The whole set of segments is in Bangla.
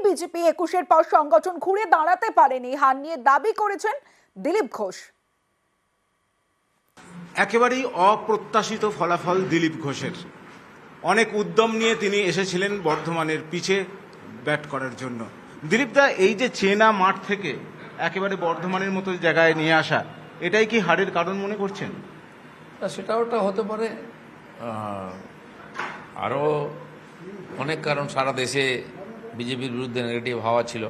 বিজেপি 21-এর পর সংগঠন ঘুরে দাঁড়াতে পারেনি, হার নিয়ে দাবি করেছেন দিলীপ ঘোষ। একেবারেই অপ্রত্যাশিত ফলাফল দিলীপ ঘোষের। অনেক উদ্যম নিয়ে তিনি এসেছিলেন বর্ধমানের পিচে ব্যাট করার জন্য। দিলীপ দা, এই যে চেনা মাঠ থেকে একেবারে বর্ধমানের মতো জায়গায় নিয়ে আসা, এটাই কি হারের কারণ মনে করছেন? সেটা ওটা হতে পারে, আরও অনেক কারণ। সারা দেশে বিজেপির বিরুদ্ধে নেগেটিভ হাওয়া ছিল।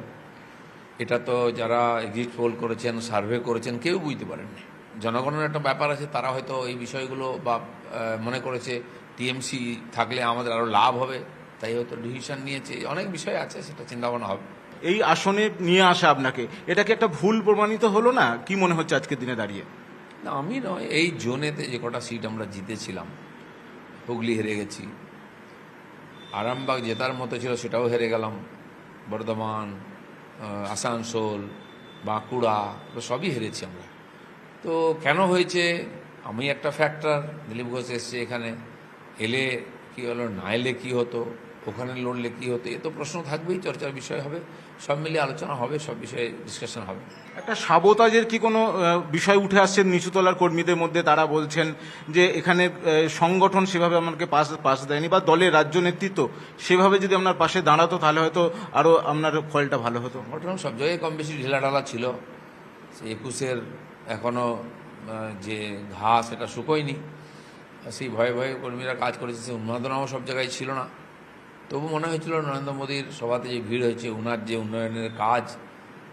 এটা তো যারা এক্সিট পোল করেছেন, সার্ভে করেছেন, কেউ বুঝতে পারেননি। জনগণের একটা ব্যাপার আছে, তারা হয়তো এই বিষয়গুলো বা মনে করেছে টিএমসি থাকলে আমাদের আরও লাভ হবে, তাই হয়তো ডিসিশন নিয়েছে। অনেক বিষয় আছে, সেটা চিন্তাভাবনা হবে। এই আসনে নিয়ে আসা আপনাকে, এটা কি একটা ভুল প্রমাণিত হলো না? কি মনে হচ্ছে আজকের দিনে দাঁড়িয়ে? না, আমি নয়, এই জোনেতে যে কটা সিট আমরা জিতেছিলাম, হুগলি হেরে গেছি, আরামবাগ জেতার মতো ছিল সেটাও হেরে গেলাম, বর্ধমান, আসানসোল, বাঁকুড়া, সবই হেরেছি আমরা। তো কেন হয়েছে? আমি একটা ফ্যাক্টর। দিলীপ ঘোষ এসছে এখানে, এলে কি হলো, না এলে কী হতো, ওখানে লড়লে কী হতো, এ তো প্রশ্ন থাকবেই, চর্চার বিষয় হবে, সব মিলিয়ে আলোচনা হবে, সব বিষয়ে ডিসকাশন হবে। একটা সাবোতাজের কি কোনো বিষয় উঠে আসছে নিচুতলার কর্মীদের মধ্যে? তারা বলছেন যে এখানে সংগঠন সেভাবে আমাকে পাশ দেয়নি, বা দলের রাজ্য নেতৃত্ব সেভাবে যদি আপনার পাশে দাঁড়াতো তাহলে হয়তো আরও আপনার ফলটা ভালো হতো। সংগঠন সব জায়গায় কম বেশি ঢিলাঢালা ছিল। সে 21-এর এখনও যে ঘা সেটা শুকোয়নি, সেই ভয়ে ভয়ে কর্মীরা কাজ করেছে, সে উন্মাদনাও সব জায়গায় ছিল না। তবু মনে হয়েছিল নরেন্দ্র মোদীর সভাতে যে ভিড় হয়েছে, ওনার যে উন্নয়নের কাজ,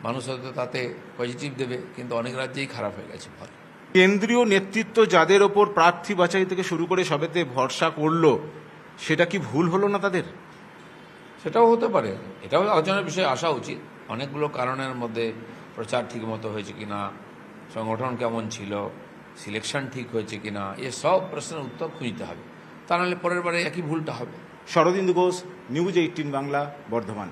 মানুষ হয়তো তাতে পজিটিভ দেবে, কিন্তু অনেক রাজ্যেই খারাপ হয়ে গেছে ফল। কেন্দ্রীয় নেতৃত্ব যাদের ওপর প্রার্থী বাছাই থেকে শুরু করে সবেতে ভরসা করলো, সেটা কি ভুল হলো না তাদের? সেটাও হতে পারে, এটাও আলোচনার বিষয়ে আসা উচিত। অনেকগুলো কারণের মধ্যে প্রচার ঠিক মতো হয়েছে কিনা, সংগঠন কেমন ছিল, সিলেকশন ঠিক হয়েছে কিনা, সব প্রশ্নের উত্তর খুঁজতে হবে। তা নাহলে পরের বারে একই ভুলটা হবে। শরদিন্দু ঘোষ, নিউজ 18 বাংলা, বর্ধমান।